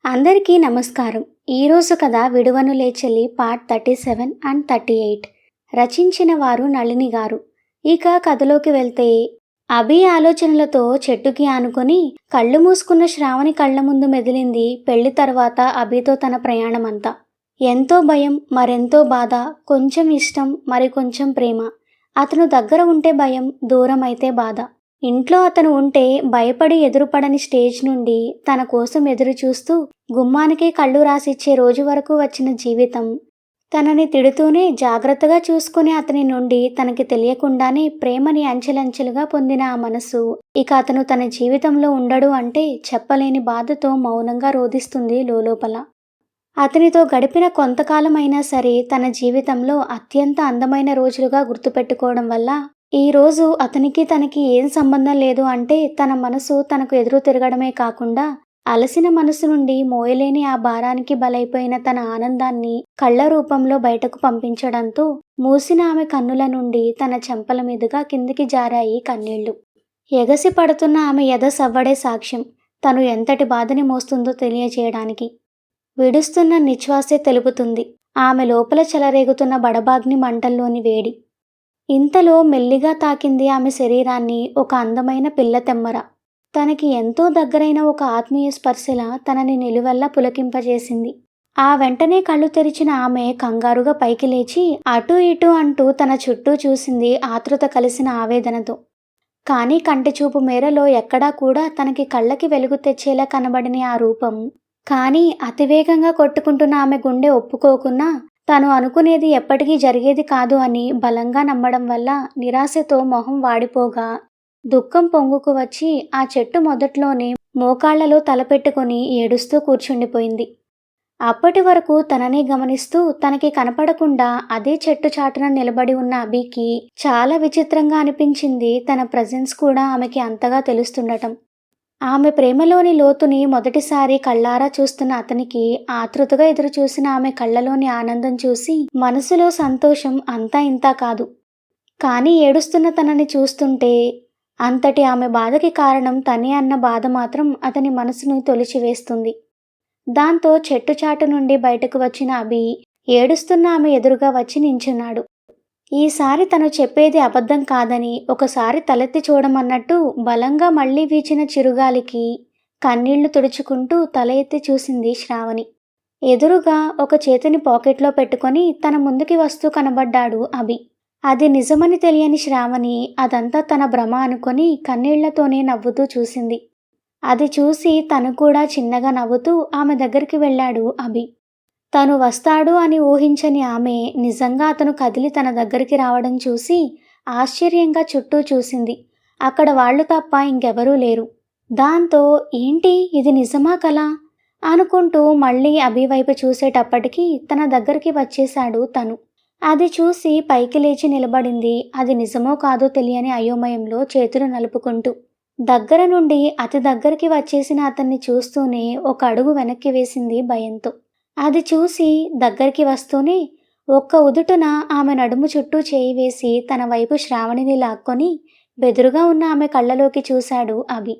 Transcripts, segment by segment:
అందరికీ నమస్కారం. ఈరోజు కథ విడువనులే చెల్లి పార్ట్ 37 అండ్ 38. రచించిన వారు నళిని గారు. ఇక కథలోకి వెళ్తే, అభి ఆలోచనలతో చెట్టుకి ఆనుకొని కళ్ళు మూసుకున్న శ్రావణి కళ్ళ ముందు మెదిలింది పెళ్లి తర్వాత అభితో తన ప్రయాణమంతా. ఎంతో భయం, మరెంతో బాధ, కొంచెం ఇష్టం, మరి కొంచెం ప్రేమ. అతను దగ్గర ఉంటే భయం, దూరం అయితే బాధ. ఇంట్లో అతను ఉంటే భయపడి ఎదురుపడని స్టేజ్ నుండి తన కోసం ఎదురు చూస్తూ గుమ్మానికి కళ్ళు రాసిచ్చే రోజు వరకు వచ్చిన జీవితం. తనని తిడుతూనే జాగ్రత్తగా చూసుకునే అతని నుండి తనకి తెలియకుండానే ప్రేమని అంచెలంచెలుగా పొందిన ఆ మనసు ఇక అతను తన జీవితంలో ఉండడు అంటే చెప్పలేని బాధతో మౌనంగా రోధిస్తుంది లోలోపల. అతనితో గడిపిన కొంతకాలం అయినా సరే తన జీవితంలో అత్యంత అందమైన రోజులుగా గుర్తుపెట్టుకోవడం వల్ల ఈ రోజు అతనికి తనకి ఏం సంబంధం లేదు అంటే తన మనసు తనకు ఎదురు తిరగడమే కాకుండా అలసిన మనసు నుండి మోయలేని ఆ భారానికి బలైపోయిన తన ఆనందాన్ని కళ్ళ రూపంలో బయటకు పంపించడంతో మూసిన ఆమె కన్నుల నుండి తన చెంపల మీదుగా కిందికి జారాయి కన్నీళ్లు. ఎగసి పడుతున్న ఆమె ఎద సవ్వడే సాక్ష్యం, తను ఎంతటి బాధని మోస్తుందో తెలియజేయడానికి. విడుస్తున్న నిశ్వాసే తెలుపుతుంది ఆమె లోపల చెలరేగుతున్న బడబాగ్ని మంటల్లోని వేడి. ఇంతలో మెల్లిగా తాకింది ఆమె శరీరాన్ని ఒక అందమైన పిల్ల తెమ్మర. తనకి ఎంతో దగ్గరైన ఒక ఆత్మీయ స్పర్శలా తనని నిలువెల్లా పులకింపజేసింది. ఆ వెంటనే కళ్ళు తెరిచిన ఆమె కంగారుగా పైకి లేచి అటూ ఇటూ అంటూ తన చుట్టూ చూసింది ఆతృత కలిసిన ఆవేదనతో. కానీ కంటిచూపు మేరలో ఎక్కడా కూడా తనకి కళ్ళకి వెలుగు తెచ్చేలా కనబడిన ఆ రూపం. కానీ అతివేగంగా కొట్టుకుంటున్న ఆమె గుండె ఒప్పుకోకున్నా తను అనుకునేది ఎప్పటికీ జరిగేది కాదు అని బలంగా నమ్మడం వల్ల నిరాశతో మొహం వాడిపోగా దుఃఖం పొంగుకు వచ్చి ఆ చెట్టు మొదట్లోనే మోకాళ్లలో తలపెట్టుకుని ఏడుస్తూ కూర్చుండిపోయింది. అప్పటి వరకు తనని గమనిస్తూ తనకి కనపడకుండా అదే చెట్టు చాటున నిలబడి ఉన్న అభికి చాలా విచిత్రంగా అనిపించింది తన ప్రెజెన్స్ కూడా ఆమెకి అంతగా తెలుస్తుండటం. ఆమె ప్రేమలోని లోతుని మొదటిసారి కళ్ళారా చూస్తున్న అతనికి ఆతృతగా ఎదురు చూసిన ఆమె కళ్ళలోని ఆనందం చూసి మనసులో సంతోషం అంతా ఇంతా కాదు. కానీ ఏడుస్తున్న తనని చూస్తుంటే అంతటి ఆమె బాధకి కారణం తనే అన్న బాధ మాత్రం అతని మనసును తొలిచివేస్తుంది. దాంతో చెట్టుచాటు నుండి బయటకు వచ్చిన అభి ఏడుస్తున్న ఆమె ఎదురుగా వచ్చి నించున్నాడు. ఈసారి తను చెప్పేది అబద్ధం కాదని ఒకసారి తలెత్తి చూడమన్నట్టు బలంగా మళ్లీ వీచిన చిరుగాలికి కన్నీళ్లు తుడుచుకుంటూ తల ఎత్తి చూసింది శ్రావణి. ఎదురుగా ఒక చేతిని పాకెట్లో పెట్టుకొని తన ముందుకి వస్తూ కనబడ్డాడు అభి. అది నిజమని తెలియని శ్రావణి అదంతా తన భ్రమ అనుకొని కన్నీళ్లతోనే నవ్వుతూ చూసింది. అది చూసి తను కూడా చిన్నగా నవ్వుతూ ఆమె దగ్గరికి వెళ్ళాడు అభి. తను వస్తాడు అని ఊహించని ఆమె నిజంగా అతను కదిలి తన దగ్గరికి రావడం చూసి ఆశ్చర్యంగా చుట్టూ చూసింది. అక్కడ వాళ్ళు తప్ప ఇంకెవరూ లేరు. దాంతో ఏంటి ఇది నిజమా కలా అనుకుంటూ మళ్ళీ అభి వైపు చూసేటప్పటికీ తన దగ్గరికి వచ్చేశాడు తను. అది చూసి పైకి లేచి నిలబడింది. అది నిజమో కాదో తెలియని అయోమయంలో చేతులు నలుపుకుంటూ. దగ్గర నుండి అతి దగ్గరికి వచ్చేసిన అతన్ని చూస్తూనే ఒక అడుగు వెనక్కి వేసింది భయంతో. అది చూసి దగ్గరికి వస్తూనే ఒక్క ఉదుటున ఆమె నడుము చుట్టూ చేయి వేసి తన వైపు శ్రావణిని లాక్కొని బెదురుగా ఉన్న ఆమె కళ్ళలోకి చూశాడు అభి.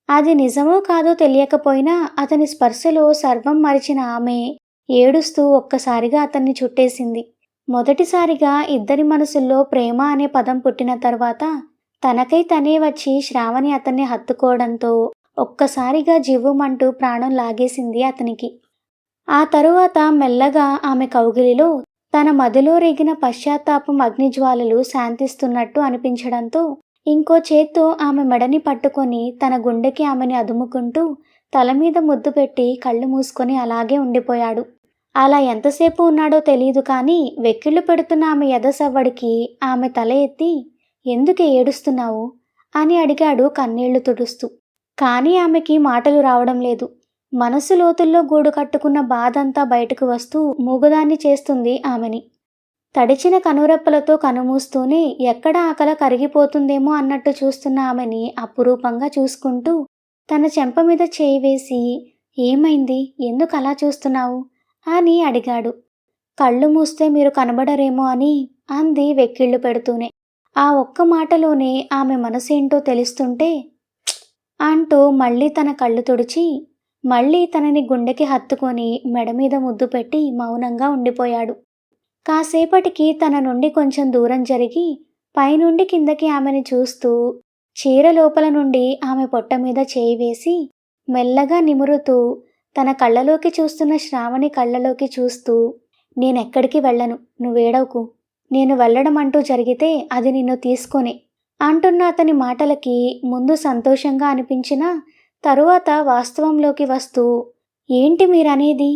అది నిజమో కాదో తెలియకపోయినా అతని స్పర్శలో సర్వం మరిచిన ఆమె ఏడుస్తూ ఒక్కసారిగా అతన్ని చుట్టేసింది. మొదటిసారిగా ఇద్దరి మనసుల్లో ప్రేమ అనే పదం పుట్టిన తర్వాత తనకై తనే వచ్చి శ్రావణి అతన్ని హత్తుకోవడంతో ఒక్కసారిగా జివ్వుమంటూ ప్రాణం లాగేసింది అతనికి. ఆ తరువాత మెల్లగా ఆమె కౌగిలిలో తన మదిలో రేగిన పశ్చాత్తాపం అగ్నిజ్వాలలు శాంతిస్తున్నట్టు అనిపించడంతో ఇంకో చేత్తో ఆమె మెడని పట్టుకొని తన గుండెకి ఆమెని అదుముకుంటూ తల మీద ముద్దు పెట్టి కళ్ళు మూసుకొని అలాగే ఉండిపోయాడు. అలా ఎంతసేపు ఉన్నాడో తెలియదు కానీ వెక్కిళ్ళు పెడుతున్న ఆమె ఎదసవ్వడికి ఆమె తల ఎత్తి ఎందుకు ఏడుస్తున్నావు అని అడిగాడు కన్నీళ్లు తుడుస్తూ. కానీ ఆమెకి మాటలు రావడం లేదు. మనసు లోతుల్లో గూడు కట్టుకున్న బాధంతా బయటకు వస్తూ మూగదాన్ని చేస్తుంది ఆమెని. తడిచిన కనురెప్పలతో కనుమూస్తూనే ఎక్కడ ఆకల కరిగిపోతుందేమో అన్నట్టు చూస్తున్న ఆమెని అపురూపంగా చూసుకుంటూ తన చెంప మీద చేయి వేసి ఏమైంది, ఎందుకు అలా చూస్తున్నావు అని అడిగాడు. కళ్ళు మూస్తే మీరు కనబడరేమో అని అంది వెక్కిళ్ళు పెడుతూనే. ఆ ఒక్క మాటలోనే ఆమె మనసేంటో తెలుస్తుంటే అంటూ మళ్ళీ తన కళ్ళు తుడిచి మళ్ళీ తనని గుండెకి హత్తుకొని మెడ మీద ముద్దు పెట్టి మౌనంగా ఉండిపోయాడు. కాసేపటికి తన నుండి కొంచెం దూరం జరిగి పైనుండి కిందకి ఆమెని చూస్తూ చీర లోపల నుండి ఆమె పొట్ట మీద చేయి వేసి మెల్లగా నిమురుతూ తన కళ్ళలోకి చూస్తున్న శ్రావణి కళ్ళలోకి చూస్తూ, నేనెక్కడికి వెళ్ళను, నువ్వేడవకు, నేను వెళ్ళడం అంటూ జరిగితే అది నిన్ను తీసుకొనే అంటున్న అతని మాటలకి ముందు సంతోషంగా అనిపించినా తరువాత వాస్తవంలోకి వస్తూ, ఏంటి మీరనేది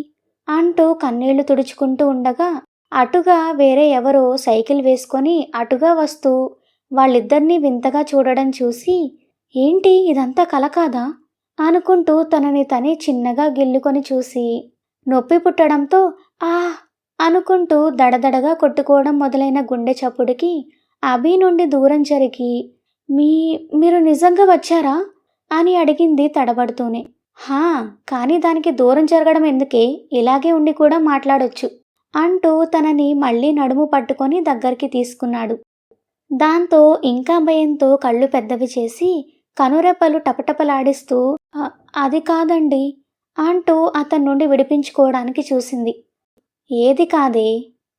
అంటూ కన్నీళ్లు తుడుచుకుంటూ ఉండగా అటుగా వేరే ఎవరో సైకిల్ వేసుకొని అటుగా వస్తూ వాళ్ళిద్దరినీ వింతగా చూడడం చూసి, ఏంటి ఇదంతా కల కాదా అనుకుంటూ తనని తనే చిన్నగా గిల్లుకొని చూసి నొప్పి పుట్టడంతో ఆ అనుకుంటూ దడదడగా కొట్టుకోవడం మొదలైన గుండె చప్పుడుకి అభి నుండి దూరం జరిగి, మీరు నిజంగా వచ్చారా అని అడిగింది తడబడుతూనే. హా, కానీ దానికి దూరం జరగడం ఎందుకే, ఇలాగే ఉండి కూడా మాట్లాడొచ్చు అంటూ తనని మళ్ళీ నడుము పట్టుకొని దగ్గరికి తీసుకున్నాడు. దాంతో ఇంకా భయంతో కళ్ళు పెద్దవి చేసి కనురెప్పలు టపటపలాడిస్తూ అది కాదండి అంటూ అతని నుండి విడిపించుకోవడానికి చూసింది. ఏది కాదే,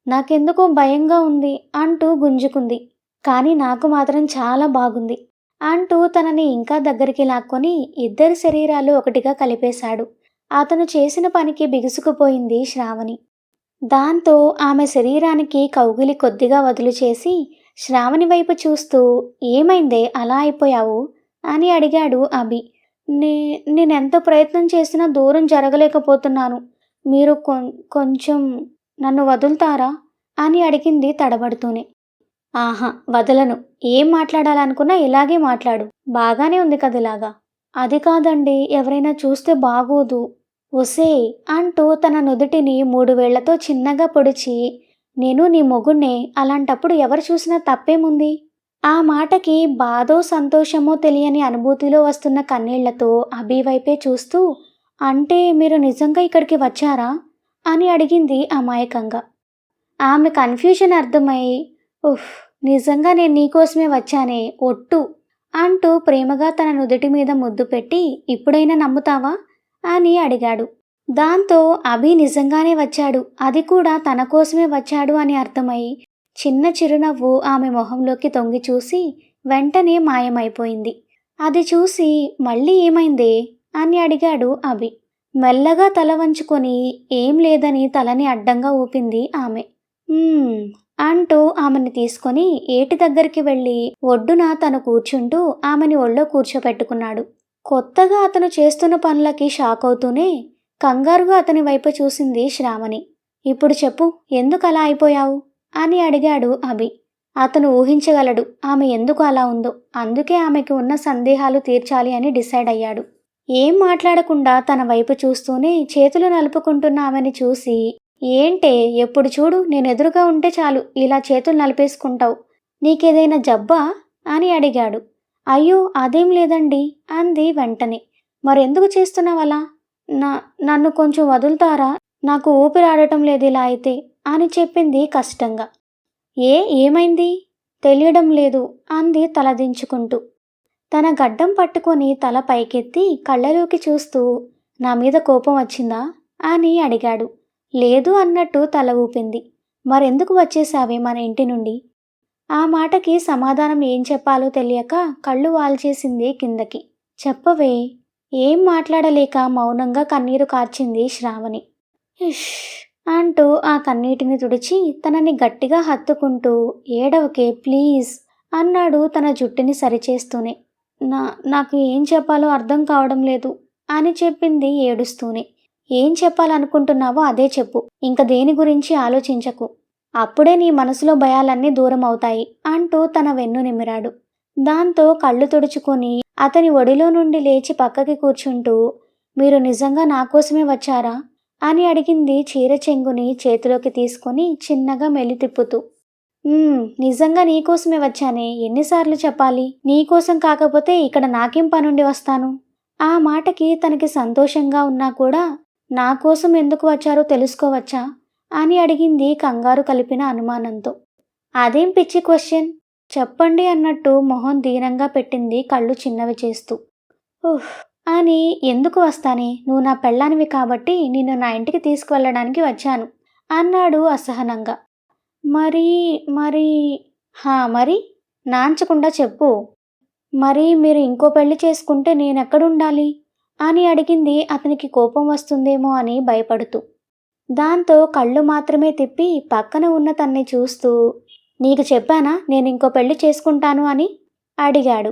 నాకెందుకో భయంగా ఉంది అంటూ గుంజుకుంది. కానీ నాకు మాత్రం చాలా బాగుంది అంటూ తనని ఇంకా దగ్గరికి లాక్కొని ఇద్దరి శరీరాలు ఒకటిగా కలిపేశాడు. అతను చేసిన పనికి బిగుసుకుపోయింది శ్రావణి. దాంతో ఆమె శరీరానికి కౌగిలి కొద్దిగా వదులు చేసి శ్రావణి వైపు చూస్తూ, ఏమైందే అలా అయిపోయావు అని అడిగాడు అభి. నేనెంత ప్రయత్నం చేసినా దూరం జరగలేకపోతున్నాను, మీరు కొంచెం నన్ను వదులుతారా అని అడిగింది తడబడుతూనే. ఆహా, వదలను, ఏం మాట్లాడాలనుకున్నా ఇలాగే మాట్లాడు, బాగానే ఉంది కదిలాగా. అది కాదండి, ఎవరైనా చూస్తే బాగోదు. ఒసే అంటూ తన నుదుటిని 3 వేళ్లతో చిన్నగా పొడిచి, నేను నీ మొగుణ్ణే, అలాంటప్పుడు ఎవరు చూసినా తప్పేముంది. ఆ మాటకి బాధో సంతోషమో తెలియని అనుభూతిలో వస్తున్న కన్నీళ్లతో అభి వైపే చూస్తూ, అంటే మీరు నిజంగా ఇక్కడికి వచ్చారా అని అడిగింది అమాయకంగా. ఆమె కన్ఫ్యూజన్ అర్థమై, ఉఫ్, నిజంగా నేను నీకోసమే వచ్చానే, ఒట్టు అంటూ ప్రేమగా తన నుదుటి మీద ముద్దు పెట్టి, ఇప్పుడైనా నమ్ముతావా అని అడిగాడు. దాంతో అభి నిజంగానే వచ్చాడు, అది కూడా తన కోసమే వచ్చాడు అని అర్థమై చిన్న చిరునవ్వు ఆమె మొహంలోకి తొంగి చూసి వెంటనే మాయమైపోయింది. అది చూసి మళ్ళీ ఏమైందే అని అడిగాడు అభి. మెల్లగా తల వంచుకొని ఏం లేదని తలని అడ్డంగా ఊపింది ఆమె. అంటూ ఆమెని తీసుకొని ఏటి దగ్గరికి వెళ్ళి ఒడ్డున తను కూర్చుంటూ ఆమెని ఒళ్ళో కూర్చోపెట్టుకున్నాడు. కొత్తగా అతను చేస్తున్న పనులకి షాక్ అవుతూనే కంగారుగా అతని వైపు చూసింది శ్రావణి. ఇప్పుడు చెప్పు, ఎందుకు అలా అయిపోయావు అని అడిగాడు అభి. అతను ఊహించగలడు ఆమె ఎందుకు అలా ఉందో, అందుకే ఆమెకి ఉన్న సందేహాలు తీర్చాలి అని డిసైడ్ అయ్యాడు. ఏం మాట్లాడకుండా తన వైపు చూస్తూనే చేతులు నలుపుకుంటున్న ఆమెని చూసి, ఏంటే ఎప్పుడు చూడు నేను ఎదురుగా ఉంటే చాలు ఇలా చేతులు నలిపేసుకుంటావు, నీకేదైనా జబ్బా అని అడిగాడు. అయ్యో అదేం లేదండి అంది వెంటనే. మరెందుకు చేస్తున్నావలా, నన్ను కొంచెం వదులుతారా, నాకు ఊపిరాడటం లేదు ఇలా అయితే అని చెప్పింది కష్టంగా. ఏమైంది తెలియడం లేదు అంది తలదించుకుంటూ. తన గడ్డం పట్టుకొని తల పైకెత్తి కళ్ళలోకి చూస్తూ, నా మీద కోపం వచ్చిందా అని అడిగాడు. లేదు అన్నట్టు తల ఊపింది. మరెందుకు వచ్చేసావే మన ఇంటి నుండి? ఆ మాటకి సమాధానం ఏం చెప్పాలో తెలియక కళ్ళు వాల్చేసింది కిందకి. చెప్పవే. ఏం మాట్లాడలేక మౌనంగా కన్నీరు కార్చింది శ్రావణి. ఇష్ అంటూ ఆ కన్నీటిని తుడిచి తనని గట్టిగా హత్తుకుంటూ, ఏడవకే ప్లీజ్ అన్నాడు తన జుట్టుని సరిచేస్తూనే. నాకు ఏం చెప్పాలో అర్థం కావడం లేదు అని చెప్పింది ఏడుస్తూనే. ఏం చెప్పాలనుకుంటున్నావో అదే చెప్పు, ఇంక దేని గురించి ఆలోచించకు, అప్పుడే నీ మనసులో భయాలన్నీ దూరం అవుతాయి అంటూ తన వెన్ను నిమిరాడు. దాంతో కళ్ళు తుడుచుకొని అతని ఒడిలో నుండి లేచి పక్కకి కూర్చుంటూ, మీరు నిజంగా నా కోసమే వచ్చారా అని అడిగింది చీర చెంగుని చేతిలోకి తీసుకొని చిన్నగా మెల్లి తిప్పుతూ. నిజంగా నీకోసమే వచ్చానే, ఎన్నిసార్లు చెప్పాలి, నీకోసం కాకపోతే ఇక్కడ నాకేం పనుండి వస్తాను. ఆ మాటకి తనకి సంతోషంగా ఉన్నా కూడా నా కోసం ఎందుకు వచ్చారో తెలుసుకోవచ్చా అని అడిగింది కంగారు కలిపిన అనుమానంతో. అదేం పిచ్చి క్వశ్చన్, చెప్పండి అన్నట్టు మొహం దీనంగా పెట్టింది కళ్ళు చిన్నవి చేస్తూ. ఉఫ్ అని. ఎందుకు వస్తానే, నువ్వు నా పెళ్ళానివి కాబట్టి నిన్ను నా ఇంటికి తీసుకువెళ్ళడానికి వచ్చాను అన్నాడు అసహనంగా. మరి మరి మరి నాంచకుండా చెప్పు. మరి మీరు ఇంకో పెళ్లి చేసుకుంటే నేనెక్కడుండాలి అని అడిగింది అతనికి కోపం వస్తుందేమో అని భయపడుతూ. దాంతో కళ్ళు మాత్రమే తిప్పి పక్కన ఉన్న తన్ని చూస్తూ, నీకు చెప్పానా నేనింకో పెళ్లి చేసుకుంటాను అని అడిగాడు.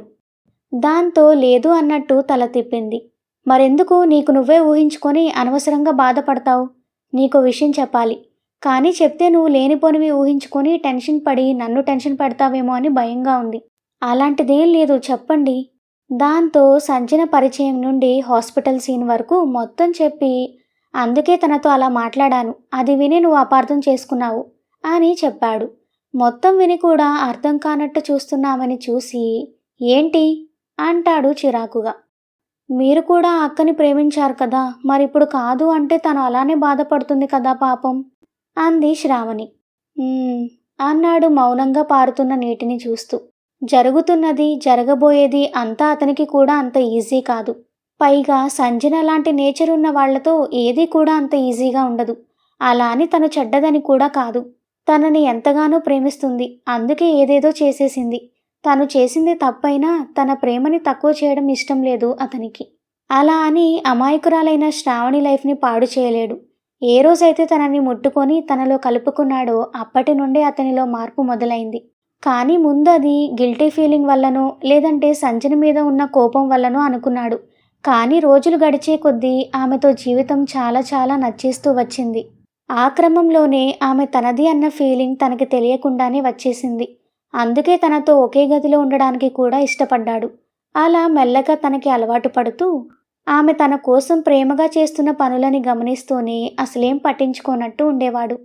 దాంతో లేదు అన్నట్టు తల తిప్పింది. మరెందుకు నీకు నువ్వే ఊహించుకొని అనవసరంగా బాధపడతావు? నీకో విషయం చెప్పాలి. కానీ చెప్తే నువ్వు లేనిపోనివి ఊహించుకొని టెన్షన్ పడి నన్ను టెన్షన్ పెడతావేమో అని భయంగా ఉంది. అలాంటిదేం లేదు, చెప్పండి. దాంతో సంజన పరిచయం నుండి హాస్పిటల్ సీన్ వరకు మొత్తం చెప్పి, అందుకే తనతో అలా మాట్లాడాను, అది విని నువ్వు అపార్థం చేసుకున్నావు అని చెప్పాడు. మొత్తం విని కూడా అర్థం కానట్టు చూస్తున్నామని చూసి, ఏంటి అంటాడు చిరాకుగా. మీరు కూడా అక్కని ప్రేమించారు కదా, మరిప్పుడు కాదు అంటే తను అలానే బాధపడుతుంది కదా పాపం అంది శ్రావణి. అన్నాడు మౌనంగా పారుతున్న నీటిని చూస్తూ. జరుగుతున్నది జరగబోయేది అంతా అతనికి కూడా అంత ఈజీ కాదు. పైగా సంజన లాంటి నేచర్ ఉన్న వాళ్లతో ఏదీ కూడా అంత ఈజీగా ఉండదు. అలా అని తను చెడ్డదని కూడా కాదు. తనని ఎంతగానో ప్రేమిస్తుంది, అందుకే ఏదేదో చేసేసింది. తను చేసింది తప్పైనా తన ప్రేమని తక్కువ చేయడం ఇష్టం లేదు అతనికి. అలా అని అమాయకురాలైన శ్రావణి లైఫ్ని పాడు చేయలేడు. ఏ రోజైతే తనని ముట్టుకొని తనలో కలుపుకున్నాడో అప్పటి నుండే అతనిలో మార్పు మొదలైంది. కానీ ముందది గిల్టీ ఫీలింగ్ వల్లనో లేదంటే సంజన మీద ఉన్న కోపం వల్లనో అనుకున్నాడు. కానీ రోజులు గడిచే కొద్దీ ఆమెతో జీవితం చాలా చాలా నచ్చేస్తూ వచ్చింది. ఆ క్రమంలోనే ఆమె తనది అన్న ఫీలింగ్ తనకి తెలియకుండానే వచ్చేసింది. అందుకే తనతో ఒకే గదిలో ఉండడానికి కూడా ఇష్టపడ్డాడు. అలా మెల్లగా తనకి అలవాటు పడుతూ ఆమె తన కోసం ప్రేమగా చేస్తున్న పనులని గమనిస్తూనే అసలేం పట్టించుకోనట్టు ఉండేవాడు.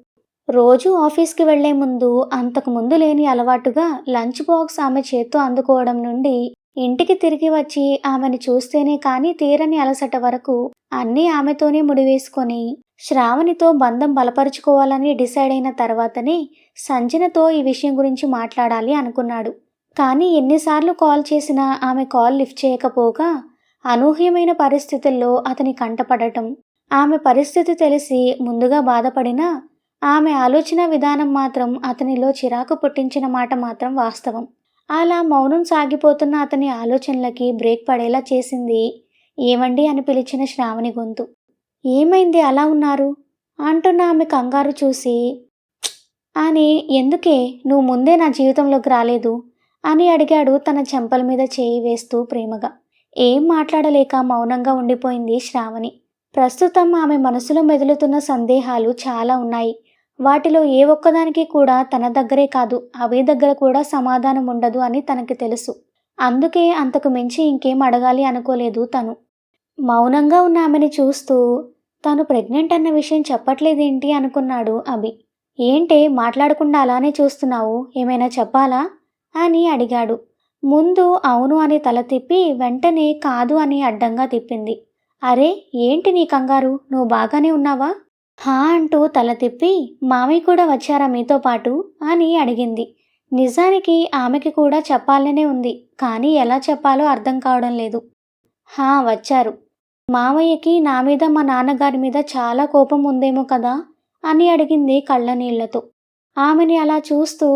రోజు ఆఫీస్కి వెళ్లే ముందు అంతకు ముందు లేని అలవాటుగా లంచ్ బాక్స్ ఆమె చేత్తో అందుకోవడం నుండి ఇంటికి తిరిగి వచ్చి ఆమెను చూస్తేనే కానీ తీరని అలసట వరకు అన్నీ ఆమెతోనే ముడివేసుకొని శ్రావణితో బంధం బలపరుచుకోవాలని డిసైడ్ అయిన తర్వాతనే సంజనతో ఈ విషయం గురించి మాట్లాడాలి అనుకున్నాడు. కానీ ఎన్నిసార్లు కాల్ చేసినా ఆమె కాల్ లిఫ్ట్ చేయకపోగా అనూహ్యమైన పరిస్థితుల్లో అతని కంటపడటం, ఆమె పరిస్థితి తెలిసి ముందుగా బాధపడినా ఆమె ఆలోచన విధానం మాత్రం అతనిలో చిరాకు పుట్టించిన మాట మాత్రం వాస్తవం. అలా మౌనం సాగిపోతున్న అతని ఆలోచనలకి బ్రేక్ పడేలా చేసింది ఏమండి అని పిలిచిన శ్రావణి గొంతు. ఏమైంది అలా ఉన్నారు అంటున్న ఆమె కంగారు చూసి, అని ఎందుకే నువ్వు ముందే నా జీవితంలోకి రాలేదు అని అడిగాడు తన చెంపల మీద చేయి వేస్తూ ప్రేమగా. ఏం మాట్లాడలేక మౌనంగా ఉండిపోయింది శ్రావణి. ప్రస్తుతం ఆమె మనసులో మెదులుతున్న సందేహాలు చాలా ఉన్నాయి. వాటిలో ఏ ఒక్కదానికి కూడా తన దగ్గరే కాదు అవి దగ్గర కూడా సమాధానం ఉండదు అని తనకి తెలుసు. అందుకే అంతకు మించి ఇంకేం అడగాలి అనుకోలేదు తను. మౌనంగా ఉన్న ఆమెని చూస్తూ తను ప్రెగ్నెంట్ అన్న విషయం చెప్పట్లేదేంటి అనుకున్నాడు అభి. ఏంటే మాట్లాడకుండా అలానే చూస్తున్నావు, ఏమైనా చెప్పాలా అని అడిగాడు. ముందు అవును అని తల తిప్పి వెంటనే కాదు అని అడ్డంగా తిప్పింది. అరే ఏంటి నీ కంగారు, నువ్వు బాగానే ఉన్నావా హా అంటూ తల తిప్పి మామయ్య కూడా వచ్చారా మీతో పాటు అని అడిగింది. నిజానికి ఆమెకి కూడా చెప్పాలనే ఉంది, కానీ ఎలా చెప్పాలో అర్థం కావడం లేదు. వచ్చారు. మామయ్యకి నా మీద మా నాన్నగారి మీద చాలా కోపం ఉందేమో కదా అని అడిగింది కళ్ళ నీళ్లతో. ఆమెని అలా చూస్తూ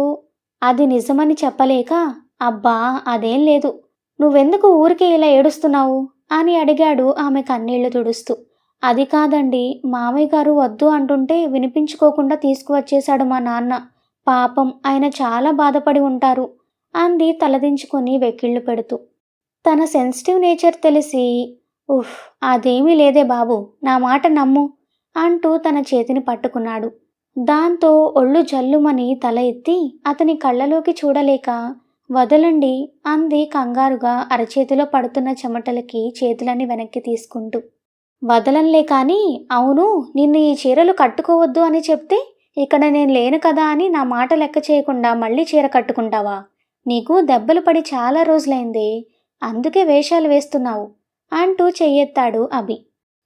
అది నిజమని చెప్పలేక, అబ్బా అదేం లేదు, నువ్వెందుకు ఊరికే ఇలా ఏడుస్తున్నావు అని అడిగాడు ఆమె కన్నీళ్లు తుడుస్తూ. అది కాదండి, మామయ్య గారు వద్దు అంటుంటే వినిపించుకోకుండా తీసుకువచ్చేశాడు మా నాన్న, పాపం ఆయన చాలా బాధపడి ఉంటారు అంది తలదించుకొని వెక్కిళ్ళు పెడుతూ. తన సెన్సిటివ్ నేచర్ తెలిసి, ఉఫ్ అదేమీ లేదే బాబు, నా మాట నమ్ము అంటూ తన చేతిని పట్టుకున్నాడు. దాంతో ఒళ్ళు జల్లుమని తల ఎత్తి అతని కళ్ళలోకి చూడలేక, వదలండి అంది కంగారుగా అరచేతిలో పడుతున్న చెమటలకి చేతులని వెనక్కి తీసుకుంటూ. వదలంలే కానీ, అవును నిన్ను ఈ చీరలు కట్టుకోవద్దు అని చెప్తే ఇక్కడ నేను లేను కదా అని నా మాట లెక్క చేయకుండా మళ్ళీ చీర కట్టుకుంటావా? నీకు దెబ్బలు పడి చాలా రోజులైందే, అందుకే వేషాలు వేస్తున్నావు అంటూ చెయ్యెత్తాడు అభి.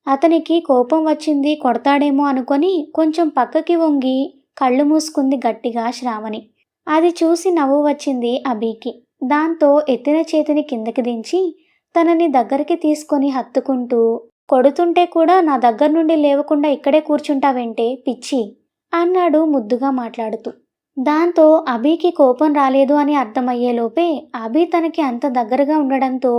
అతనికి కోపం వచ్చింది, కొడతాడేమో అనుకొని కొంచెం పక్కకి వంగి కళ్ళు మూసుకుంది గట్టిగా శ్రావణి. అది చూసి నవ్వు వచ్చింది అభికి. దాంతో ఎత్తిన చేతిని కిందకి దించి తనని దగ్గరికి తీసుకొని హత్తుకుంటూ, కొడుతుంటే కూడా నా దగ్గర నుండి లేవకుండా ఇక్కడే కూర్చుంటావేంటే పిచ్చి అన్నాడు ముద్దుగా మాట్లాడుతూ. దాంతో అభికి కోపం రాలేదు అని అర్థమయ్యేలోపే అభి తనకి అంత దగ్గరగా ఉండడంతో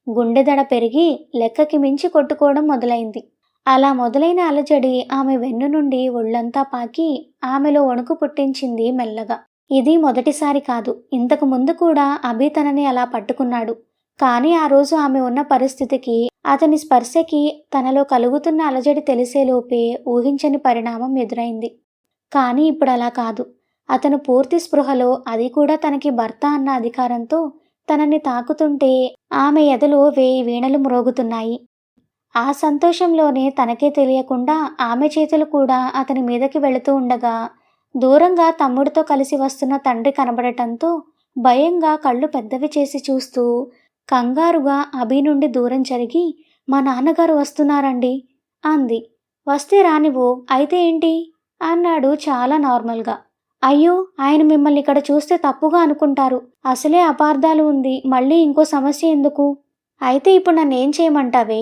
గుండెదడ పెరిగి లెక్కకి మించి కొట్టుకోవడం మొదలైంది. అలా మొదలైన అలజడి ఆమె వెన్ను నుండి ఒళ్ళంతా పాకి ఆమెలో వణుకు పుట్టించింది మెల్లగా. ఇది మొదటిసారి కాదు. ఇంతకు ముందు కూడా అభి తనని అలా పట్టుకున్నాడు. కానీ ఆ రోజు ఆమె ఉన్న పరిస్థితికి, అతని స్పర్శకి తనలో కలుగుతున్న అలజడి తెలిసేలోపే ఊహించని పరిణామం ఎదురైంది. కానీ ఇప్పుడలా కాదు. అతను పూర్తి స్పృహలో, అది కూడా తనకి భర్త అన్న అధికారంతో తనని తాకుతుంటే ఆమె ఎదలో 1000 వీణలు మ్రోగుతున్నాయి. ఆ సంతోషంలోనే తనకే తెలియకుండా ఆమె చేతులు కూడా అతని మీదకి వెళుతూ ఉండగా, దూరంగా తమ్ముడితో కలిసి వస్తున్న తండ్రి కనబడటంతో భయంగా కళ్ళు పెద్దవి చేసి చూస్తూ కంగారుగా అభి నుండి దూరం జరిగి, మా నాన్నగారు వస్తున్నారండి అంది. వస్తే రానివ్వు, అయితే ఏంటి అన్నాడు చాలా నార్మల్గా. అయ్యో, ఆయన మిమ్మల్ని ఇక్కడ చూస్తే తప్పుగా అనుకుంటారు. అసలే అపార్థాలు ఉంది, మళ్ళీ ఇంకో సమస్య ఎందుకు? అయితే ఇప్పుడు నన్నేం చేయమంటావే?